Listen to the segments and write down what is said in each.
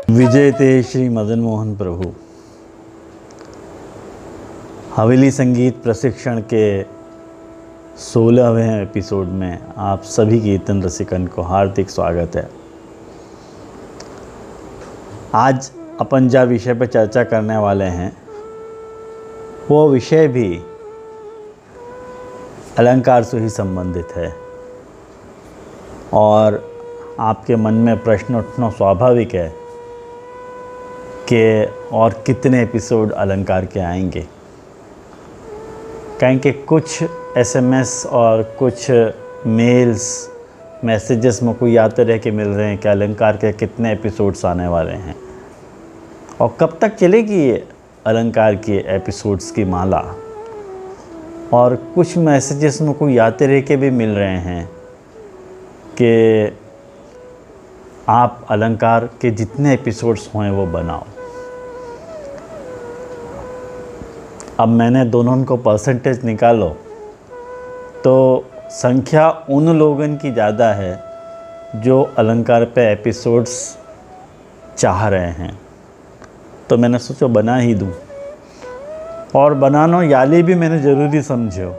विजयते श्री मदन मोहन प्रभु। हवेली संगीत प्रशिक्षण के 16वें एपिसोड में आप सभी कीर्तन रसिकन को हार्दिक स्वागत है। आज अपन जा विषय पर चर्चा करने वाले हैं वो विषय भी अलंकार से ही संबंधित है और आपके मन में प्रश्न उठना स्वाभाविक है कि और कितने एपिसोड अलंकार के आएंगे। कहें कि कुछ एसएमएस और कुछ मेल्स मैसेजेस मुझको याद रह के मिल रहे हैं कि अलंकार के कितने एपिसोड्स आने वाले हैं और कब तक चलेगी ये अलंकार की एपिसोड्स की माला। और कुछ मैसेजेस मुझको याद रह के भी मिल रहे हैं कि आप अलंकार के जितने एपिसोड्स हों वो बनाओ। अब मैंने दोनों को परसेंटेज निकालो तो संख्या उन लोगों की ज़्यादा है जो अलंकार पे एपिसोड्स चाह रहे हैं, तो मैंने सोचा बना ही दूँ। और बनाना याली भी मैंने ज़रूरी समझो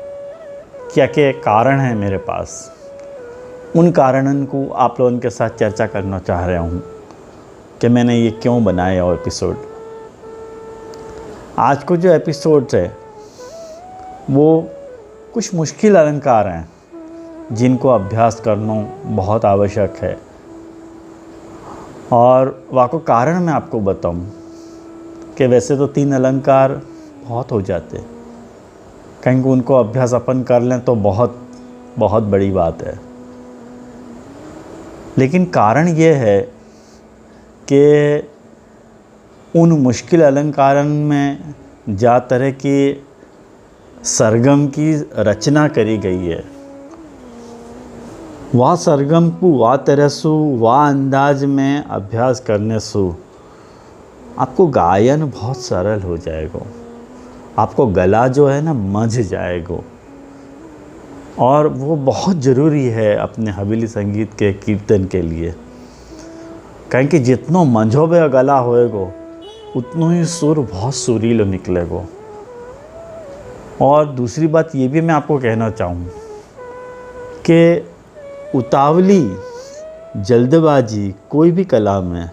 क्या क्या कारण है मेरे पास। उन कारणों को आप लोगों के साथ चर्चा करना चाह रहा हूँ कि मैंने ये क्यों बनाया और एपिसोड। आज को जो एपिसोड्स है वो कुछ मुश्किल अलंकार हैं जिनको अभ्यास करना बहुत आवश्यक है। और वाको कारण मैं आपको बताऊं कि वैसे तो 3 अलंकार बहुत हो जाते, कहीं उनको अभ्यास अपन कर लें तो बहुत बहुत बड़ी बात है। लेकिन कारण ये है कि उन मुश्किल अलंकारों में जा तरह की सरगम की रचना करी गई है, वह सरगम को वह तरह से वह अंदाज में अभ्यास करने से आपको गायन बहुत सरल हो जाएगा, आपको गला जो है ना मझ जाएगा। और वो बहुत ज़रूरी है अपने हवेली संगीत के कीर्तन के लिए, कहें कि जितना मंझोबे गला होएगा उतना ही सुर बहुत सुरीला निकलेगा। और दूसरी बात ये भी मैं आपको कहना चाहूँ कि उतावली जल्दबाजी कोई भी कला में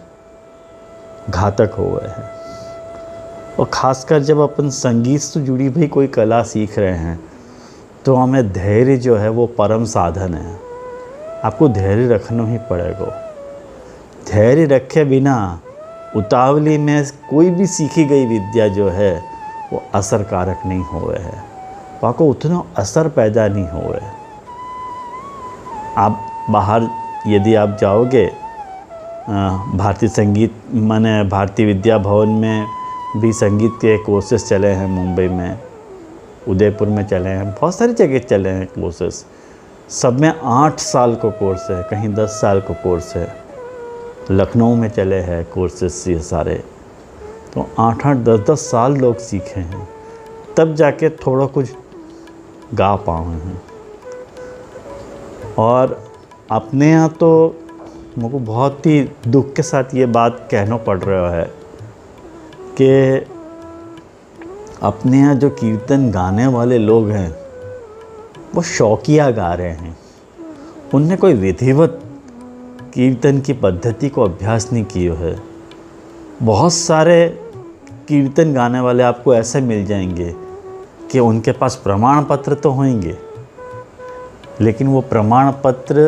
घातक हो गए हैं। और ख़ासकर जब अपन संगीत से जुड़ी भी कोई कला सीख रहे हैं तो हमें धैर्य जो है वो परम साधन है। आपको धैर्य रखना ही पड़ेगा। धैर्य रखे बिना उतावली में कोई भी सीखी गई विद्या जो है वो असरकारक नहीं हुए है, वहाँ को उतना असर पैदा नहीं हुए। आप बाहर यदि आप जाओगे भारतीय संगीत माने भारतीय विद्या भवन में भी संगीत के कोर्सेस चले हैं, मुंबई में, उदयपुर में चले हैं, बहुत सारी जगह चले हैं कोर्सेस। सब में 8 साल का कोर्स है, कहीं 10 साल का कोर्स है। लखनऊ में चले हैं कोर्सेस ये सारे, तो 8-8 10-10 साल लोग सीखे हैं तब जाके थोड़ा कुछ गा पाए हैं। और अपने यहाँ तो मुझको बहुत ही दुख के साथ ये बात कहना पड़ रहा है कि अपने यहाँ जो कीर्तन गाने वाले लोग हैं वो शौकिया गा रहे हैं, उनने कोई विधिवत कीर्तन की पद्धति को अभ्यास नहीं किया है। बहुत सारे कीर्तन गाने वाले आपको ऐसे मिल जाएंगे कि उनके पास प्रमाण पत्र तो होंगे, लेकिन वो प्रमाण पत्र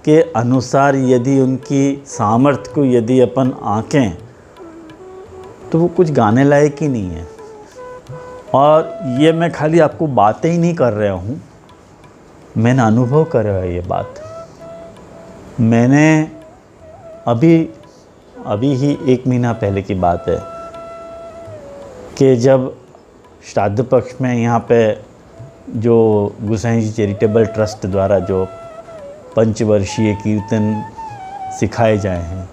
के अनुसार यदि उनकी सामर्थ्य को यदि अपन आंकें तो वो कुछ गाने लायक ही नहीं है। और ये मैं खाली आपको बातें ही नहीं कर रहा हूँ, मैंने अनुभव कर रहा है ये बात। मैंने अभी ही 1 महीना पहले की बात है कि जब श्राद्ध पक्ष में यहाँ पे जो गुसाई जी चैरिटेबल ट्रस्ट द्वारा जो पंचवर्षीय कीर्तन सिखाए जाए हैं,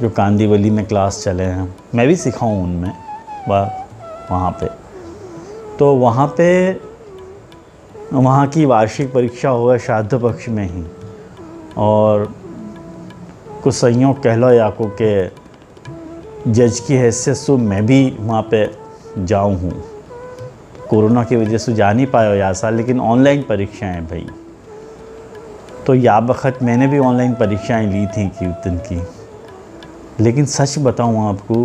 जो कांदीवली में क्लास चले हैं, मैं भी सिखाऊँ उनमें वहाँ पे। तो वहाँ पे वहाँ की वार्षिक परीक्षा होगा श्राद्ध पक्ष में ही, और कुछ संयोग कह लो या को के जज की हैसियत से मैं भी वहाँ पे जाऊँ हूँ। कोरोना की वजह से जा नहीं पाया या साल, लेकिन ऑनलाइन परीक्षाएं हैं भाई। तो या वक्त मैंने भी ऑनलाइन परीक्षाएं ली थी कीर्तन की। लेकिन सच बताऊँ आपको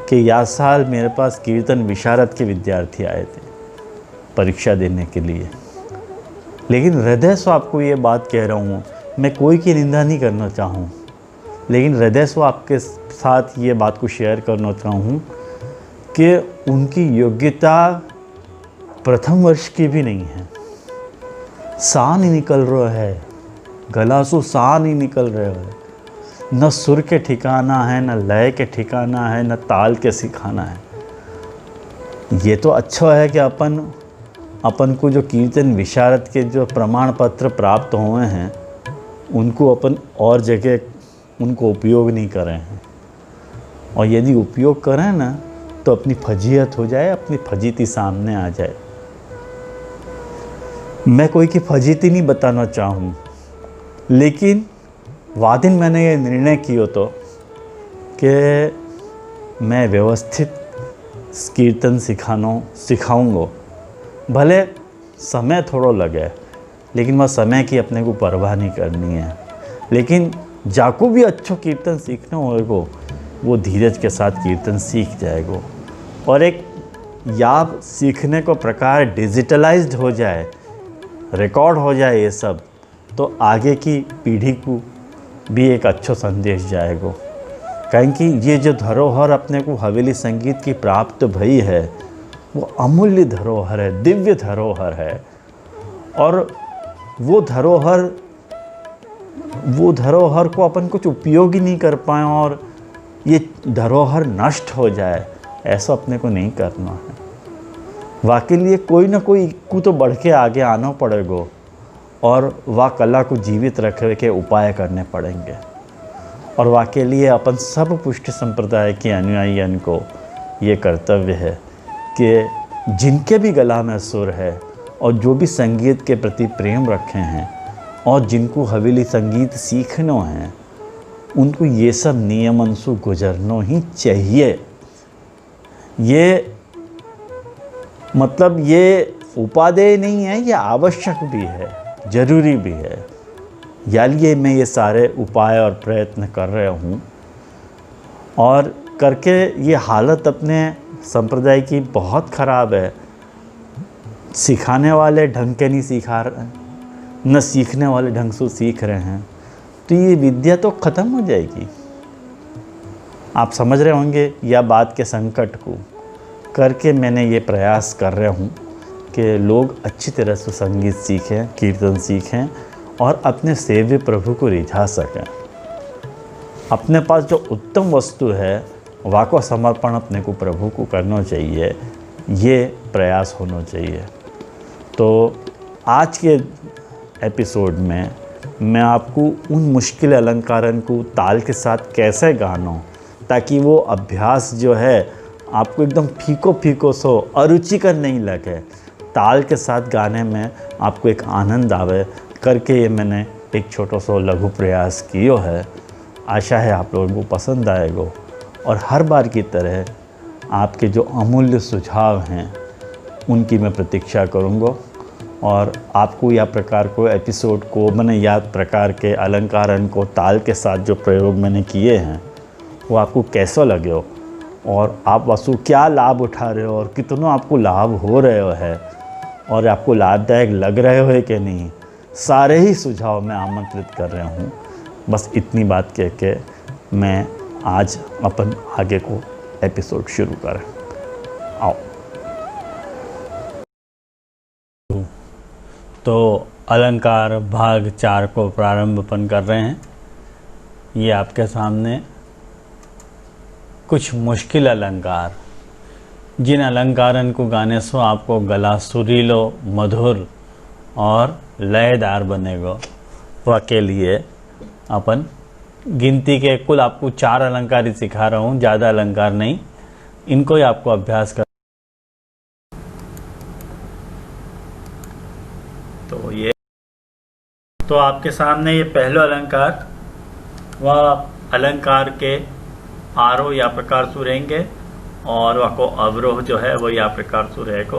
कि या साल मेरे पास कीर्तन विशारद के विद्यार्थी आए थे परीक्षा देने के लिए। लेकिन हृदय से आपको ये बात कह रहा हूँ, मैं कोई की निंदा नहीं करना चाहूँ, लेकिन हृदय से आपके साथ ये बात को शेयर करना चाहूँ कि उनकी योग्यता प्रथम वर्ष की भी नहीं है। सा नहीं निकल रहा है, गला से सा नहीं निकल रहा है, न सुर के ठिकाना है, न लय के ठिकाना है, न ताल के सिखाना है। ये तो अच्छा है कि अपन को जो कीर्तन विशारद के जो प्रमाण पत्र प्राप्त हुए हैं उनको अपन और जगह उनको उपयोग नहीं कर रहे हैं। और यदि उपयोग करें ना तो अपनी फजीहत हो जाए, अपनी फजीती सामने आ जाए। मैं कोई की फजीती नहीं बताना चाहूँ, लेकिन वादिन मैंने ये निर्णय किया तो कि मैं व्यवस्थित कीर्तन सिखाऊंगा। भले समय थोड़ा लगे, लेकिन वह समय की अपने को परवाह नहीं करनी है। लेकिन जाको भी अच्छो कीर्तन सीखना होगा, वो धीरज के साथ कीर्तन सीख जाएगा। और एक याब सीखने को प्रकार डिजिटलाइज्ड हो जाए, रिकॉर्ड हो जाए ये सब, तो आगे की पीढ़ी को भी एक अच्छा संदेश जाएगा। क्योंकि ये जो धरोहर अपने को हवेली संगीत की प्राप्त भई है वो अमूल्य धरोहर है, दिव्य धरोहर है। और वो धरोहर को अपन कुछ उपयोग ही नहीं कर पाए और ये धरोहर नष्ट हो जाए, ऐसा अपने को नहीं करना है। वाकई लिए कोई ना कोई को तो बढ़ के आगे आना पड़ेगा और वह कला को जीवित रखने के उपाय करने पड़ेंगे। और वाकई लिए अपन सब पुष्टि संप्रदाय के अनुयायियों को ये कर्तव्य है कि जिनके भी गला में सुर है और जो भी संगीत के प्रति प्रेम रखे हैं और जिनको हवेली संगीत सीखना है, उनको ये सब नियमन से गुजरना ही चाहिए। ये मतलब ये उपादेय नहीं है, ये आवश्यक भी है, ज़रूरी भी है। यालिए मैं ये सारे उपाय और प्रयत्न कर रहा हूँ और करके ये हालत अपने संप्रदाय की बहुत ख़राब है। सिखाने वाले ढंग के नहीं सिखा रहे हैं, न सीखने वाले ढंग से सीख रहे हैं, तो ये विद्या तो ख़त्म हो जाएगी। आप समझ रहे होंगे यह बात के संकट को करके मैंने ये प्रयास कर रहा हूँ कि लोग अच्छी तरह से संगीत सीखें, कीर्तन सीखें और अपने सेव्य प्रभु को रिझा सकें। अपने पास जो उत्तम वस्तु है वह को समर्पण अपने को प्रभु को करना चाहिए, ये प्रयास होना चाहिए। तो आज के एपिसोड में मैं आपको उन मुश्किल अलंकारन को ताल के साथ कैसे गाना, ताकि वो अभ्यास जो है आपको एकदम फीको फीको सो अरुचिकर नहीं लगे, ताल के साथ गाने में आपको एक आनंद आवे करके ये मैंने एक छोटा सा लघु प्रयास किया है। आशा है आप लोगों को पसंद आएगा और हर बार की तरह आपके जो अमूल्य सुझाव हैं उनकी मैं प्रतीक्षा करूँगा। और आपको यह प्रकार को एपिसोड को मैंने याद प्रकार के अलंकारन को ताल के साथ जो प्रयोग मैंने किए हैं वो आपको कैसा लगे हो और आप वस्तु क्या लाभ उठा रहे हो और कितना आपको लाभ हो रहे है और आपको लाभदायक लग रहे हो कि नहीं, सारे ही सुझाव मैं आमंत्रित कर रहा हूँ। बस इतनी बात कह के मैं आज अपन आगे को एपिसोड शुरू करें। आओ। तो अलंकार भाग 4 को प्रारंभ अपन कर रहे हैं। ये आपके सामने कुछ मुश्किल अलंकार, जिन अलंकारन को गाने से आपको गला सुरीलो, मधुर और लयदार बनेगा, वह के लिए अपन गिनती के कुल आपको 4 अलंकार ही सिखा रहा हूँ, ज़्यादा अलंकार नहीं। इनको ही आपको अभ्यास कर तो आपके सामने ये पहला अलंकार, वह अलंकार के आरोह या प्रकार से रहेंगे और वह को अवरोह जो है वो या प्रकार से रहेगा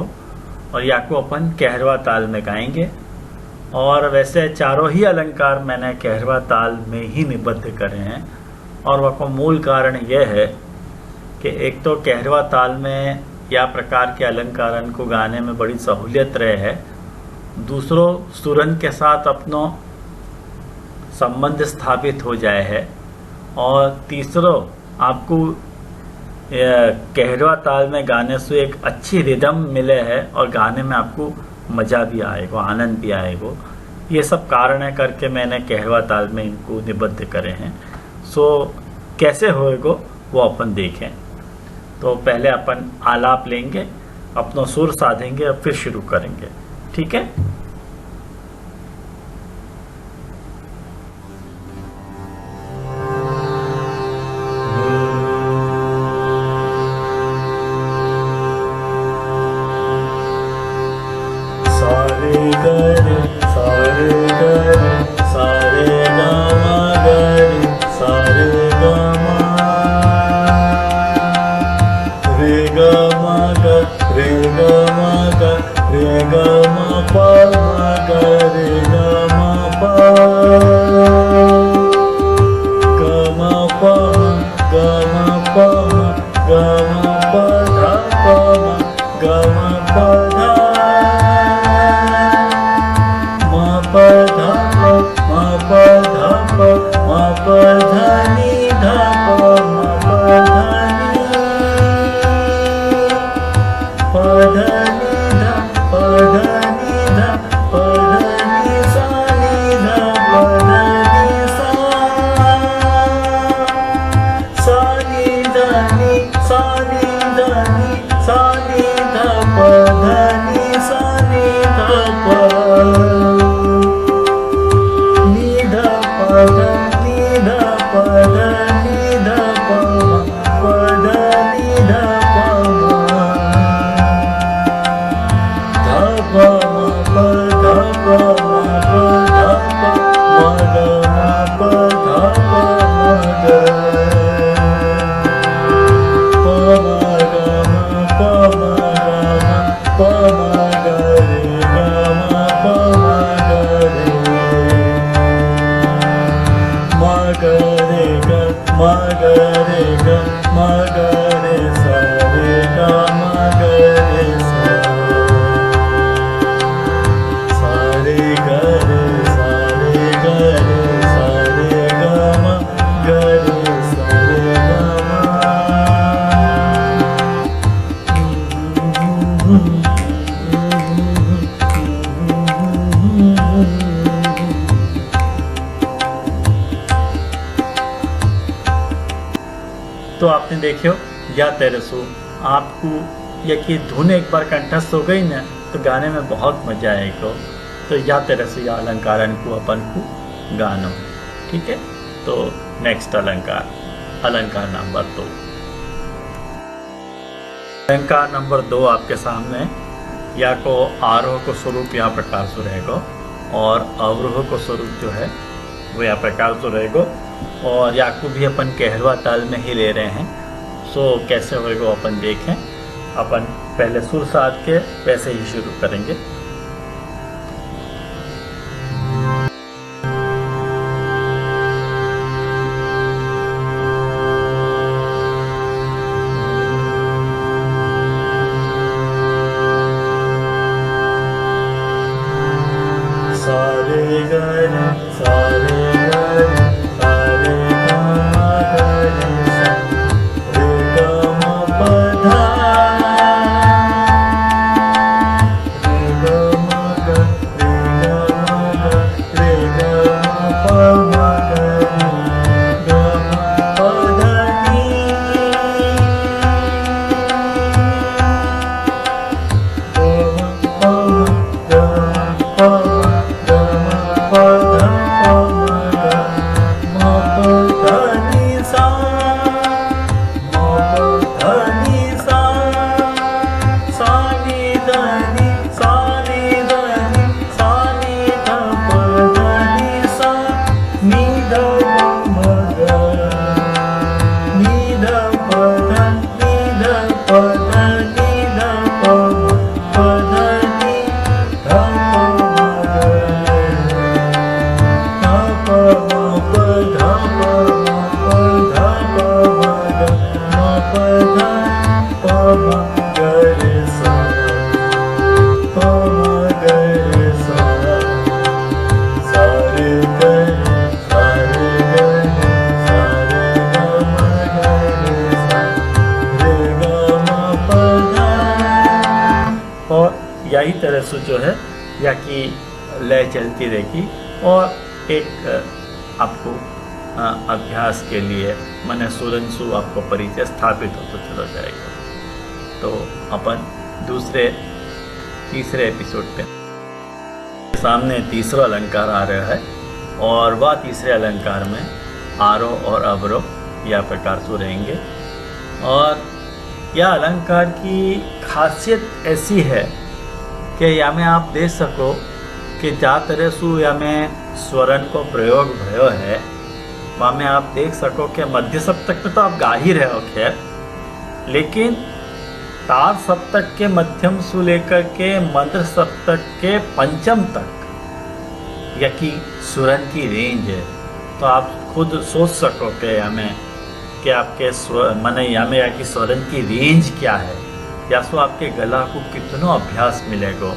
और या को अपन कहरवा ताल में गाएंगे। और वैसे चारों ही अलंकार मैंने कहरवा ताल में ही निबद्ध करे हैं और वह को मूल कारण यह है कि एक तो कहरवा ताल में या प्रकार के अलंकारन को गाने में बड़ी सहूलियत रहे है, दूसरों सुरन के साथ अपनो संबंध स्थापित हो जाए है और तीसरों आपको कहरवा ताल में गाने से एक अच्छी रिदम मिले है और गाने में आपको मज़ा भी आएगा, आनंद भी आएगा। ये सब कारण है करके मैंने कहरवा ताल में इनको निबद्ध करे हैं। सो कैसे होएगा वो अपन देखें। तो पहले अपन आलाप लेंगे, अपना सुर साधेंगे और फिर शुरू करेंगे, ठीक है। तो आपने देखियो या तेरे सो, आपको यकी धुन एक बार कंठस्थ हो गई ना तो गाने में बहुत मजा आएगा। तो या तेरे से या अलंकारन को अपन को गानो, ठीक है। तो नेक्स्ट अलंकार, अलंकार नंबर 2। अलंकार नंबर 2 आपके सामने या को आरोह को स्वरूप या प्रकार से रहेगा और अवरोह को स्वरूप जो है वो या प्रकार से रहेगा और या को भी अपन कहरवा ताल में ही ले रहे हैं। सो कैसे होएगा अपन देखें। अपन पहले सुर साध के वैसे ही शुरू करेंगे। सारे गा सारे जो है या कि लय चलती रहेगी और एक आपको अभ्यास के लिए माने सुरंसु आपको परिचय स्थापित होता चला जाएगा। तो अपन तीसरे एपिसोड पे सामने तीसरा अलंकार आ रहा है और वह तीसरे अलंकार में आरोह और अवरोह या प्रकार से रहेंगे। और यह अलंकार की खासियत ऐसी है कि या में आप देख सको कि जा तरह सु या में स्वरन को प्रयोग भयो है वहाँ में आप देख सको कि मध्य सप्तक में तो आप गा ही रहे हो खैर, लेकिन तार सप्तक के मध्यम सु लेकर के मंत्र सप्तक के पंचम तक या कि सुरन की रेंज है। तो आप खुद सोच सको कि हमें कि आपके माने या में या कि स्वरन की रेंज क्या है या सो आपके गला को कितना अभ्यास मिलेगा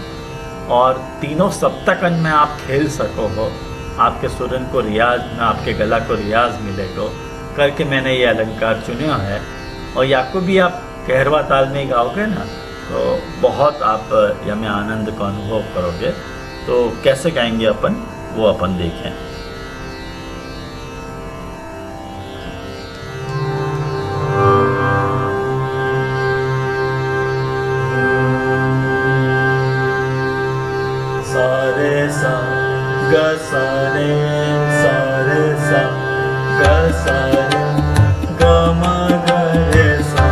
और तीनों सप्तकन में आप खेल सको हो, आपके सुरन को रियाज में आपके गला को रियाज मिलेगा करके मैंने ये अलंकार चुना है। और या को भी आप कहरवा ताल में गाओगे ना तो बहुत आप या में आनंद का अनुभव करोगे। तो कैसे गाएंगे अपन वो अपन देखें। सारे सा ग सारे सारे सा ग सारे ग म ग रे सा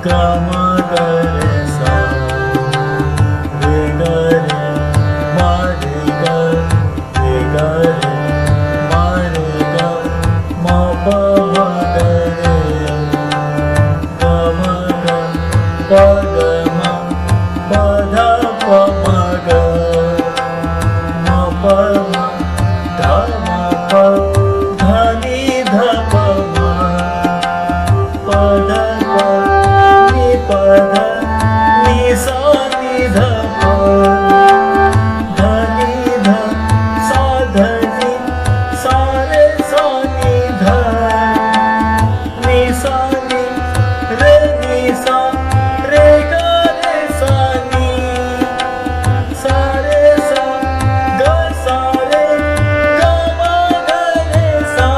ग म ग रे सा रे ग रे मा रे ग रे ग रे मा रे ग म प म ग रे ग म ग प ग म प ध प म ग प म ध म प ध नि ध प म प ध प नि प ध नि सा नि ध प ध नि ध सा ध नि सा रे सा नि ध नि सा नि सा रे ग रे सा नि सा रे सा ग सा रे ग म ग रे सा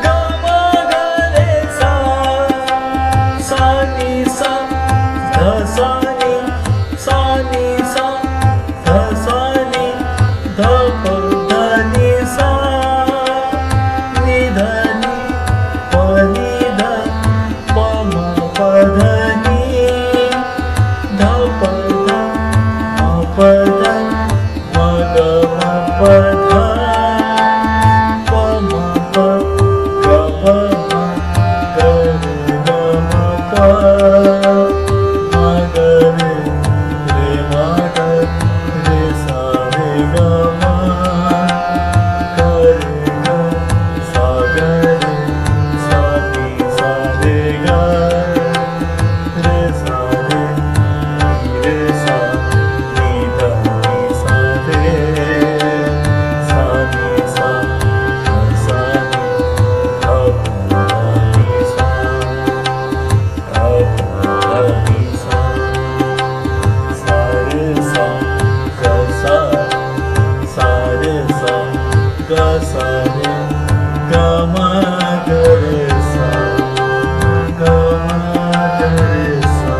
ग म ग रे सा सा नि सा ध सा नि सा नि सा ध सा नि ध प ध नि सा नि ध नि प नि ध प म प ध नि ध प ध म प ध म ग म प ध प म प ग प म ग रे ग म प म ग रे रे म ग रे सा रे ग म ग रे ग सा ग रे सा नि सा रे ग रे सा रे नि रे सा नि ध नि सा रे सा नि सा ध सा नि ध प नि सा ध प नि सा सा रे सा ग सा सा रे सा ग सा रे ग म ग रे सा ग म ग रे सा।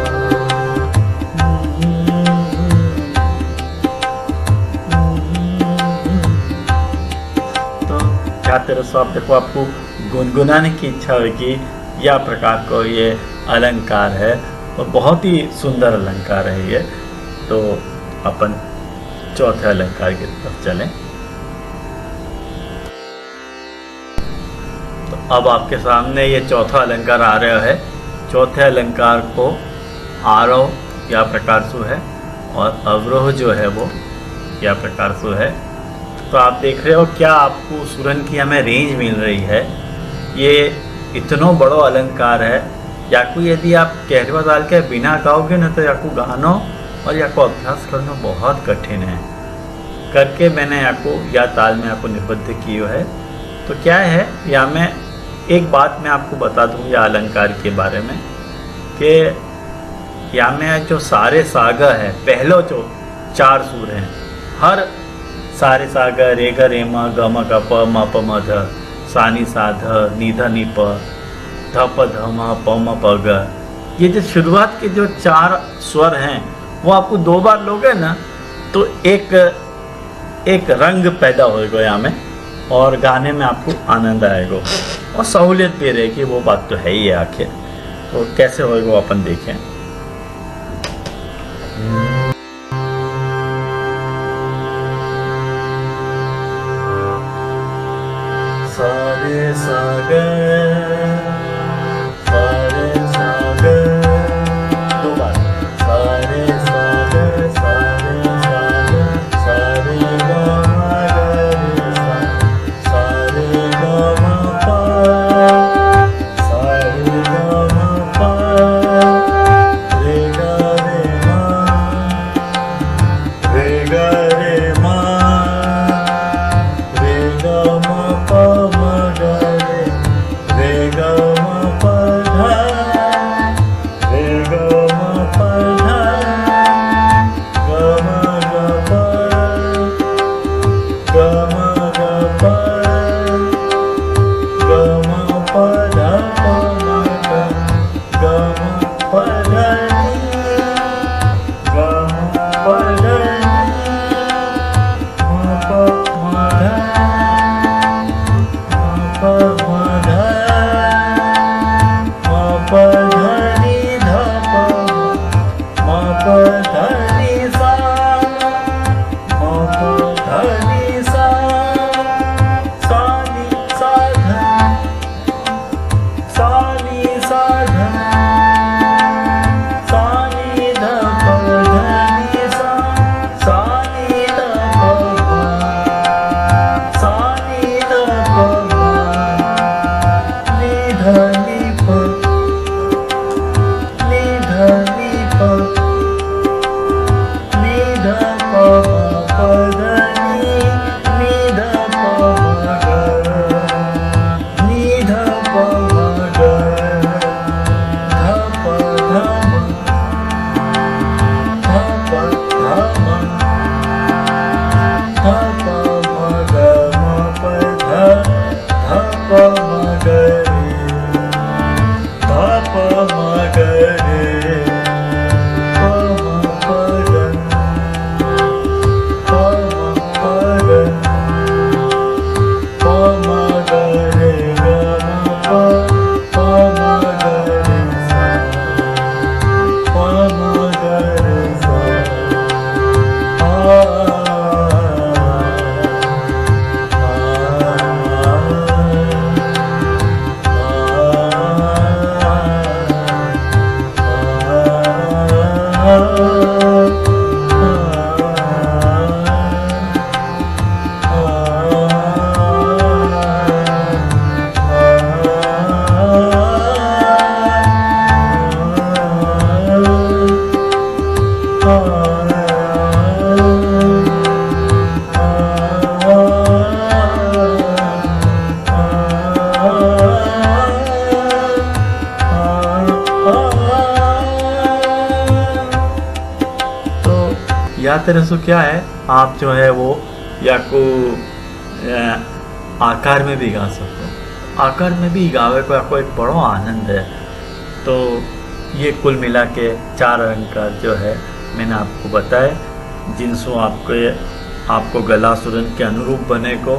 तो क्या तेरे सो आप देखो आपको गुनगुनाने की इच्छा होगी। यह प्रकार को ये अलंकार है और बहुत ही सुंदर अलंकार है ये। तो अपन चौथे अलंकार की तरफ चलें। तो अब आपके सामने ये चौथा अलंकार आ रहा है। चौथे अलंकार को आरोह या प्रकार सु है और अवरोह जो है वो या प्रकार सु है। तो आप देख रहे हो क्या आपको सुरन की हमें रेंज मिल रही है। ये इतना बड़ा अलंकार है। याकू यदि आप कहरवा ताल के बिना गाओगे ना तो याकू गानो और याकू अभ्यास करना बहुत कठिन है। करके मैंने याकू या ताल में आपको निबद्ध किया है। तो क्या है या मैं एक बात मैं आपको बता दूँ या अलंकार के बारे में कि या में जो सारे सागा है, पहलो जो 4 सुर हैं, हर सारे सागा रे ग रे म ग म ग प म प म ध सा नी सा ध नी ध नी प ध प ध म प म प ग, ये जो शुरुआत के जो 4 स्वर हैं वो आपको 2 बार लोगे ना तो एक रंग पैदा होएगा यहाँ में, और गाने में आपको आनंद आएगा और सहूलियत भी रहेगी। वो बात तो है ही है आखिर। तो कैसे होएगा वो अपन देखें। सारे सागे सारे सागे, 2 बार सारे सागे सारे सागे सारे ग म ग रे सा, सारे ग म प सारे ग म प रे ग रे म रे ग रे म रे ग म प म ग रे रे ग म प ध रे ग म प ध ग म ग प ग म ग प ग म प ध प म ग ग म प ध नी ग म प ध नी म प म ध म प म ध म प ध नी ध प म प ध नी सा म प ध नी सा नी सा ध सा नी सा ध सा नी ध प ध नी सा सा नी ध प म सा नी ध प म नी ध नी प नी ध नी प नी ध प म प ध नी नी ध प म ग नी ध प म ग ध प ध म ध प ध म ध प म ग म प ध ध प म ग रे ध प म ग रे प म प ग प म प ग प म ग रे ग म प प म ग रे सा प म ग रे सा या तरह से क्या है, आप जो है वो या को आकार में भी गा सकते हो। आकार में भी गावे को आपको एक बड़ा आनंद है। तो ये कुल मिला के 4 अलंकार जो है मैंने आपको बताए, जिनसे आपको गला सुरन के अनुरूप बने को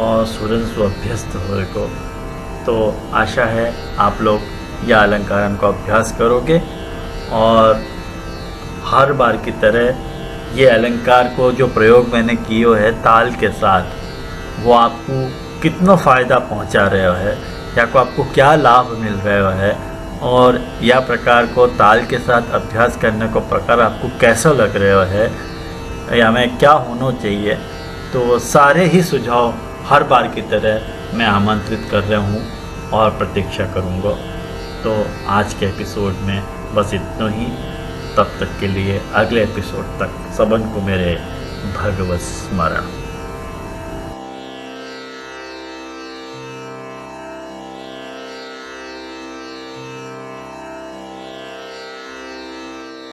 और सुरन से अभ्यस्त होए को। तो आशा है आप लोग यह अलंकारण को अभ्यास करोगे और हर बार की तरह ये अलंकार को जो प्रयोग मैंने किया है ताल के साथ, वो आपको कितना फ़ायदा पहुंचा रहे है या को आपको क्या लाभ मिल रहा है, और यह प्रकार को ताल के साथ अभ्यास करने को प्रकार आपको कैसा लग रहा है या में क्या होना चाहिए। तो सारे ही सुझाव हर बार की तरह मैं आमंत्रित कर रहा हूँ और प्रतीक्षा करूँगा। तो आज के एपिसोड में बस इतना ही। तब तक के लिए अगले एपिसोड तक सबन को मेरे भगवत स्मरण।